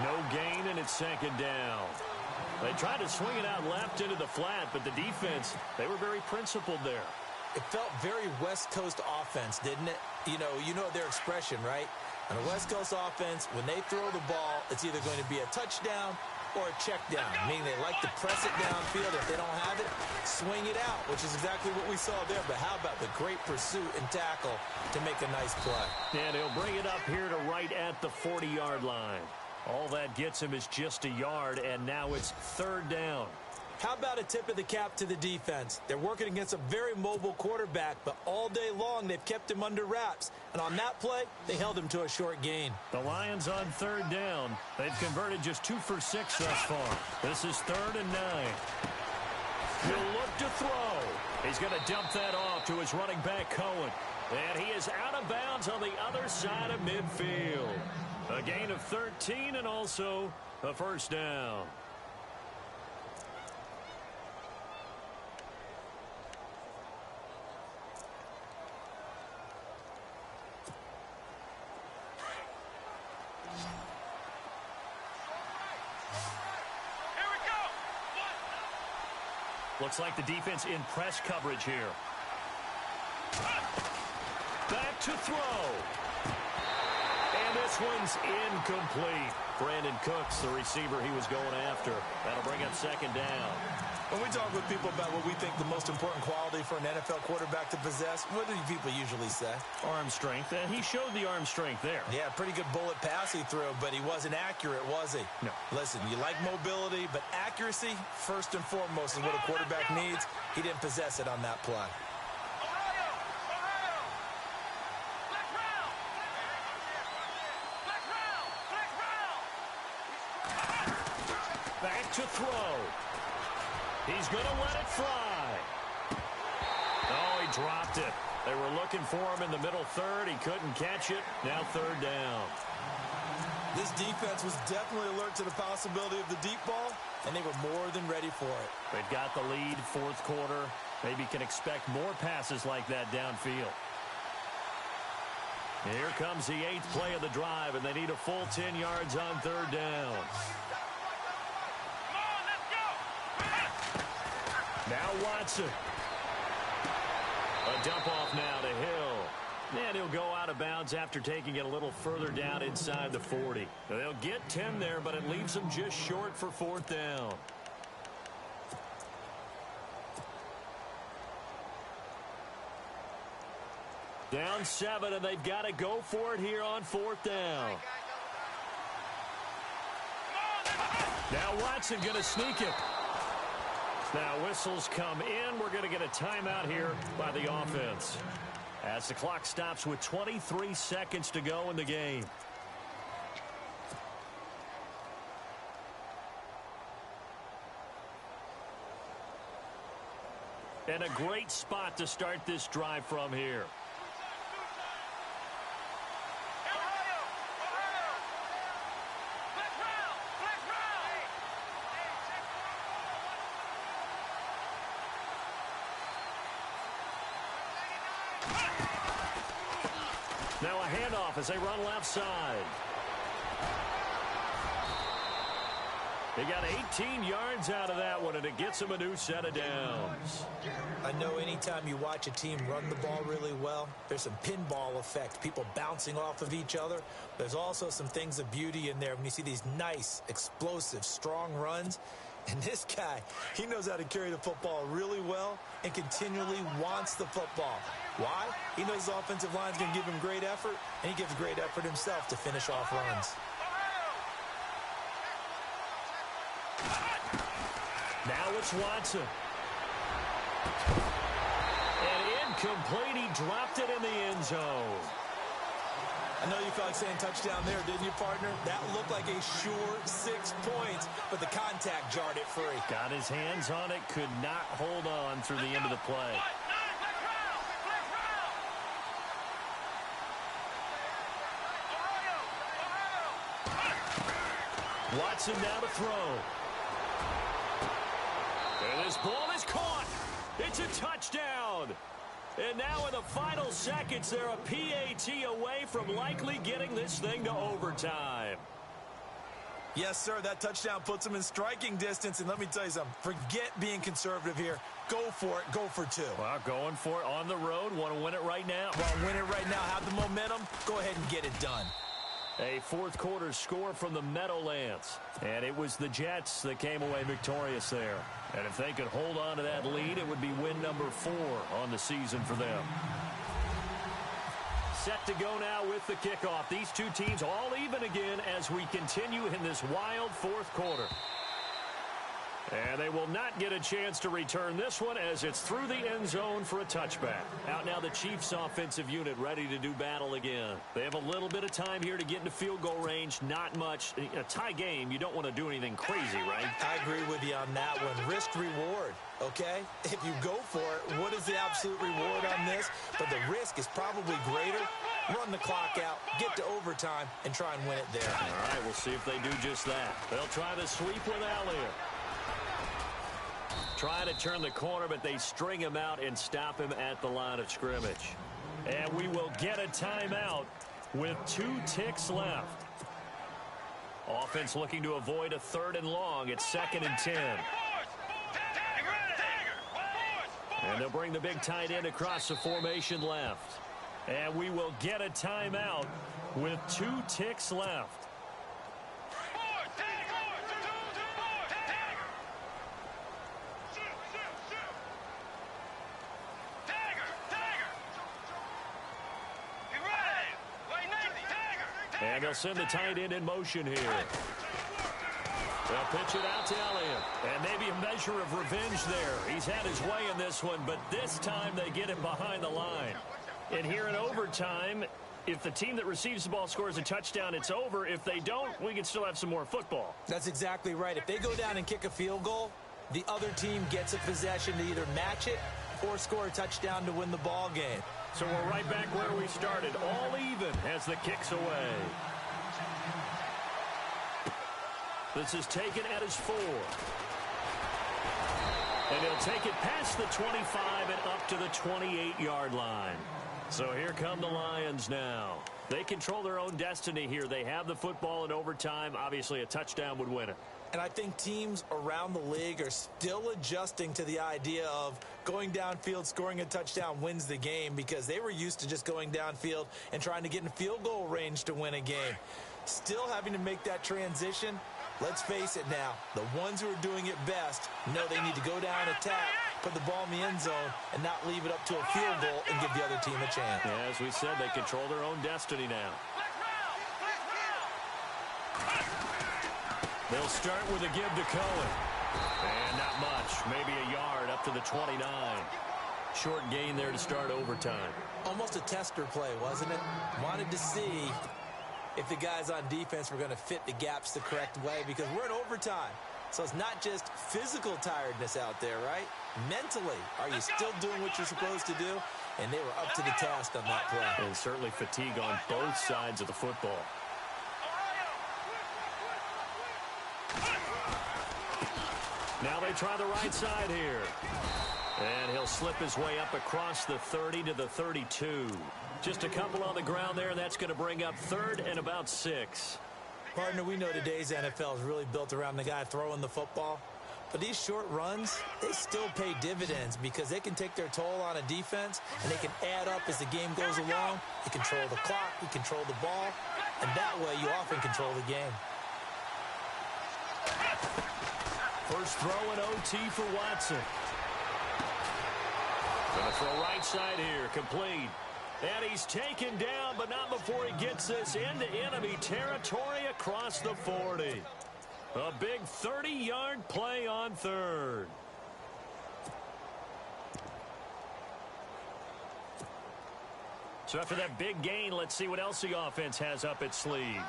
No gain, and it's 2nd down. They tried to swing it out left into the flat, but the defense, they were very principled there. It felt very West Coast offense, didn't it? You know their expression, right? On a West Coast offense, when they throw the ball, it's either going to be a touchdown or a check down, meaning they like to press it downfield. If they don't have it, swing it out, which is exactly what we saw there. But how about the great pursuit and tackle to make a nice play? And he'll bring it up here to right at the 40-yard line. All that gets him is just a yard, and now it's 3rd down. How about a tip of the cap to the defense? They're working against a very mobile quarterback, but all day long they've kept him under wraps. And on that play, they held him to a short gain. The Lions on 3rd down. They've converted just 2 for 6 thus far. This is 3rd and 9. He'll look to throw. He's going to dump that off to his running back, Cohen. And he is out of bounds on the other side of midfield. A gain of 13 and also a first down. Here we go. Looks like the defense in press coverage here. Back to throw. And this one's incomplete. Brandon Cooks, the receiver he was going after. That'll bring up 2nd down. When we talk with people about what we think the most important quality for an NFL quarterback to possess, what do people usually say? Arm strength, and he showed the arm strength there. Yeah, pretty good bullet pass he threw, but he wasn't accurate, was he? No. Listen, you like mobility, but accuracy, first and foremost, is what a quarterback needs. He didn't possess it on that play. Ohio. Flex round. Flex round. Back to throw. He's going to let it fly. Oh, he dropped it. They were looking for him in the middle third. He couldn't catch it. Now 3rd down. This defense was definitely alert to the possibility of the deep ball, and they were more than ready for it. They've got the lead, 4th quarter. Maybe can expect more passes like that downfield. Here comes the 8th play of the drive, and they need a full 10 yards on 3rd down. Now Watson. A dump off now to Hill. And he'll go out of bounds after taking it a little further down inside the 40. They'll get 10 there, but it leaves them just short for 4th down. Down 7, and they've got to go for it here on 4th down. Now Watson going to sneak it. Now whistles come in. We're going to get a timeout here by the offense as the clock stops with 23 seconds to go in the game. And a great spot to start this drive from here. Now a handoff as they run left side. He got 18 yards out of that one, and it gets him a new set of downs. I know anytime you watch a team run the ball really well, there's some pinball effect, people bouncing off of each other. There's also some things of beauty in there when you see these nice, explosive, strong runs. And this guy, he knows how to carry the football really well and continually wants the football. Why? He knows his offensive line is going to give him great effort, and he gives great effort himself to finish off runs. Now it's Watson. And incomplete. He dropped it in the end zone. I know you felt like saying touchdown there, didn't you, partner? That looked like a sure 6 points, but the contact jarred it free. Got his hands on it, could not hold on through the end of the play. Watson now to throw. And this ball is caught. It's a touchdown. And now in the final seconds, they're a PAT away from likely getting this thing to overtime. Yes, sir, that touchdown puts them in striking distance. And let me tell you something, forget being conservative here. Go for it, go for two. Well, going for it on the road. Want to win it right now. Well, win it right now, have the momentum. Go ahead and get it done. A fourth quarter score from the Meadowlands. And it was the Jets that came away victorious there. And if they could hold on to that lead, it would be win number 4 on the season for them. Set to go now with the kickoff. These two teams all even again as we continue in this wild fourth quarter. And they will not get a chance to return this one as it's through the end zone for a touchback. Out now the Chiefs offensive unit ready to do battle again. They have a little bit of time here to get into field goal range. Not much. A tie game, you don't want to do anything crazy, right? I agree with you on that one. Risk reward, okay? If you go for it, what is the absolute reward on this? But the risk is probably greater. Run the clock out, get to overtime, and try and win it there. All right, we'll see if they do just that. They'll try the sweep with Elliott. Trying to turn the corner, but they string him out and stop him at the line of scrimmage. And we will get a timeout with 2 ticks left. Offense looking to avoid a 3rd and long. It's 2nd and 10. And they'll bring the big tight end across the formation left. And we will get a timeout with 2 ticks left. And they'll send the tight end in motion here. They'll pitch it out to Elliott. And maybe a measure of revenge there. He's had his way in this one, but this time they get him behind the line. And here in overtime, if the team that receives the ball scores a touchdown, it's over. If they don't, we can still have some more football. That's exactly right. If they go down and kick a field goal, the other team gets a possession to either match it or score a touchdown to win the ball game. So we're right back where we started, all even as the kick's away. This is taken at his 4. And he'll take it past the 25 and up to the 28-yard line. So here come the Lions now. They control their own destiny here. They have the football in overtime. Obviously, a touchdown would win it. And I think teams around the league are still adjusting to the idea of going downfield, scoring a touchdown wins the game, because they were used to just going downfield and trying to get in field goal range to win a game. Still having to make that transition. Let's face it now, the ones who are doing it best know they need to go down, attack, put the ball in the end zone, and not leave it up to a field goal and give the other team a chance. Yeah, as we said, they control their own destiny now. They'll start with a give to Cohen. And not much. Maybe a yard up to the 29. Short gain there to start overtime. Almost a tester play, wasn't it? Wanted to see if the guys on defense were going to fit the gaps the correct way, because we're in overtime. So it's not just physical tiredness out there, right? Mentally, are you still doing what you're supposed to do? And they were up to the task on that play. And certainly fatigue on both sides of the football. Now they try the right side here. And he'll slip his way up across the 30 to the 32. Just a couple on the ground there, and that's going to bring up 3rd and about 6. Partner, we know today's NFL is really built around the guy throwing the football. But these short runs, they still pay dividends because they can take their toll on a defense, and they can add up as the game goes along. You control the clock, you control the ball, and that way you often control the game. First throw in OT for Watson. Going to throw right side here, complete. And he's taken down, but not before he gets this into enemy territory across the 40. A big 30-yard play on third. So after that big gain, let's see what else the offense has up its sleeve.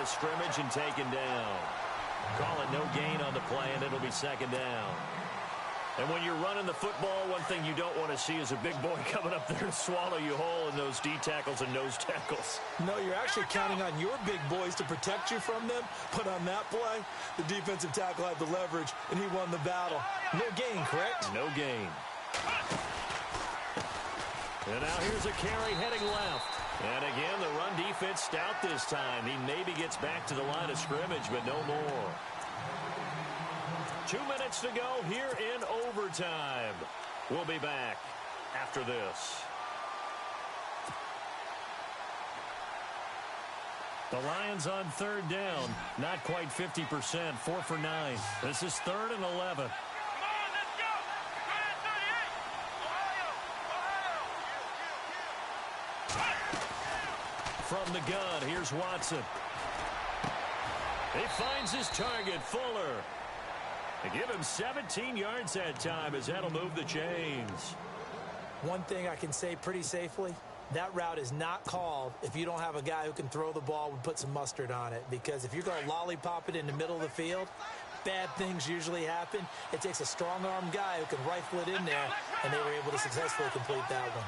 Scrimmage and taken down. Call it no gain on the play, and it'll be second down. And when you're running the football, one thing you don't want to see is a big boy coming up there to swallow you whole in those D tackles and nose tackles. No, you're actually counting on your big boys to protect you from them. But on that play, the defensive tackle had the leverage, and he won the battle. No gain, correct? No gain. And now here's a carry heading left. And again, the run defense stout this time. He maybe gets back to the line of scrimmage, but no more. 2 minutes to go here in overtime. We'll be back after this. The Lions on third down. Not quite 50%. 4 for 9. This is 3rd and 11. From the gun, here's Watson. He finds his target, Fuller. They give him 17 yards that time as that'll move the chains. One thing I can say pretty safely, that route is not called if you don't have a guy who can throw the ball and put some mustard on it. Because if you're going to lollipop it in the middle of the field, bad things usually happen. It takes a strong-arm guy who can rifle it in there, and they were able to successfully complete that one.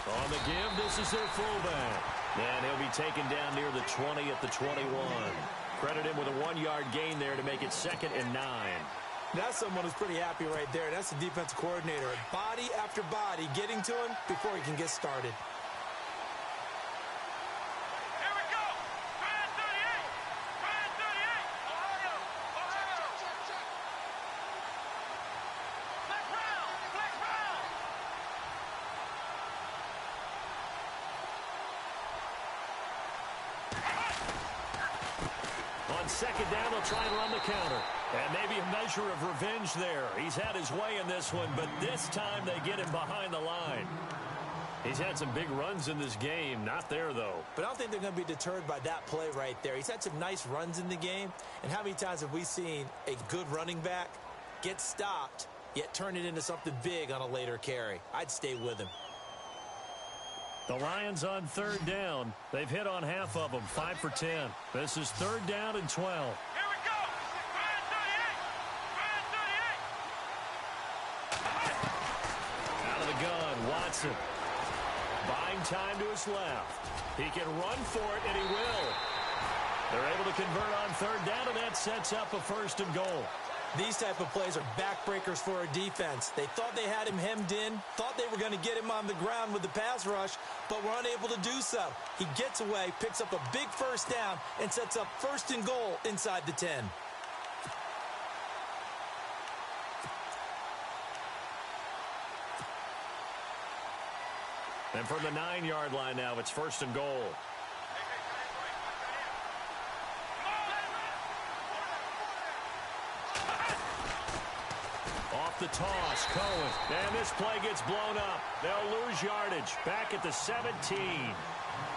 On the give, this is their fullback. And he'll be taken down near the 20 at the 21. Credit him with a 1-yard gain there to make it 2nd and 9. That's someone who's pretty happy right there. That's the defensive coordinator. Body after body getting to him before he can get started. Here we go. Try 38. Try 38. Ohio. Ohio. Flex round. Flex round. On second down, they'll try and run the counter. And maybe a measure of revenge there. He's had his way in this one, but this time they get him behind the line. He's had some big runs in this game. Not there, though. But I don't think they're going to be deterred by that play right there. He's had some nice runs in the game. And how many times have we seen a good running back get stopped, yet turn it into something big on a later carry? I'd stay with him. The Lions on third down. They've hit on half of them, 5 for 10. This is 3rd down and 12. Here we go. Try 38. Out of the gun, Watson. Buying time to his left. He can run for it, and he will. They're able to convert on third down, and that sets up a 1st and goal. These type of plays are backbreakers for a defense. They thought they had him hemmed in, thought they were going to get him on the ground with the pass rush, but were unable to do so. He gets away, picks up a big 1st down, and sets up 1st and goal inside the 10. And from the 9-yard line now, it's 1st and goal. Off the toss, Cohen. And this play gets blown up. They'll lose yardage. Back at the 17.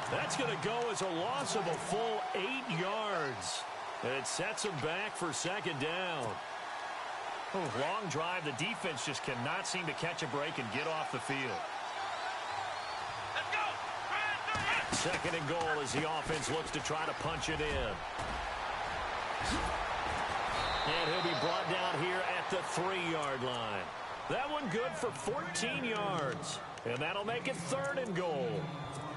That's going to go as a loss of a full 8 yards. And it sets them back for 2nd down. Long drive. The defense just cannot seem to catch a break and get off the field. Let's go. 2nd and goal as the offense looks to try to punch it in. And he'll be brought down here at the 3-yard line. That one good for 14 yards. And that'll make it 3rd and goal.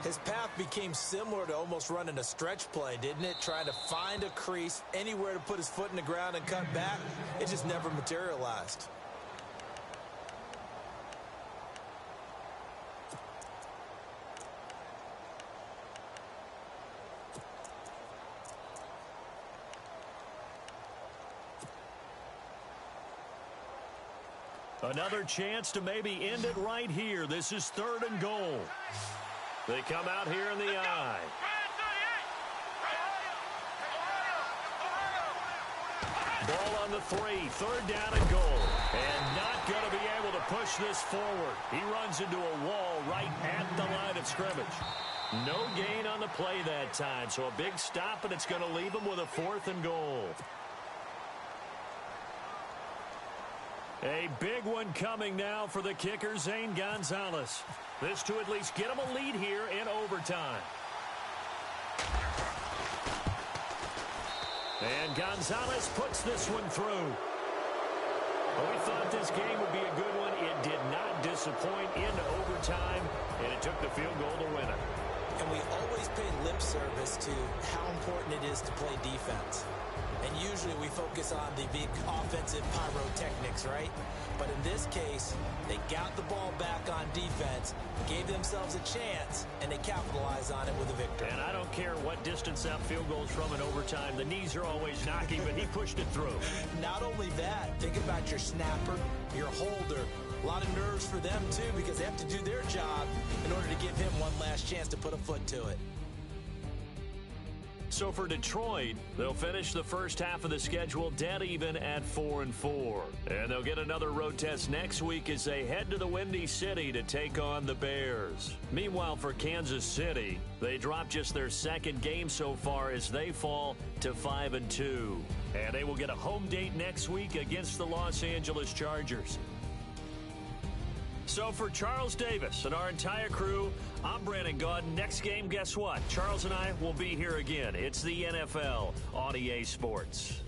His path became similar to almost running a stretch play, didn't it? Trying to find a crease, anywhere to put his foot in the ground and cut back. It just never materialized. Another chance to maybe end it right here. This is 3rd and goal. They come out here in the I. Ball on the 3, 3rd down and goal. And not going to be able to push this forward. He runs into a wall right at the line of scrimmage. No gain on the play that time, so a big stop, and it's going to leave him with a 4th and goal. A big one coming now for the kicker, Zane Gonzalez. This to at least get him a lead here in overtime. And Gonzalez puts this one through. Well, we thought this game would be a good one. It did not disappoint into overtime, and it took the field goal to win it. And we always pay lip service to how important it is to play defense. And usually we focus on the big offensive pyrotechnics, right? But in this case, they got the ball back on defense, gave themselves a chance, and they capitalized on it with a victory. And I don't care what distance that field goes from in overtime. The knees are always knocking, but he pushed it through. Not only that, think about your snapper, your holder. A lot of nerves for them, too, because they have to do their job in order to give him one last chance to put a foot to it. So for Detroit, they'll finish the first half of the schedule dead even at 4-4. And they'll get another road test next week as they head to the Windy City to take on the Bears. Meanwhile, for Kansas City, they dropped just their 2nd game so far as they fall to 5-2. And they will get a home date next week against the Los Angeles Chargers. So for Charles Davis and our entire crew, I'm Brandon Gaudin. Next game, guess what? Charles and I will be here again. It's the NFL on EA Sports.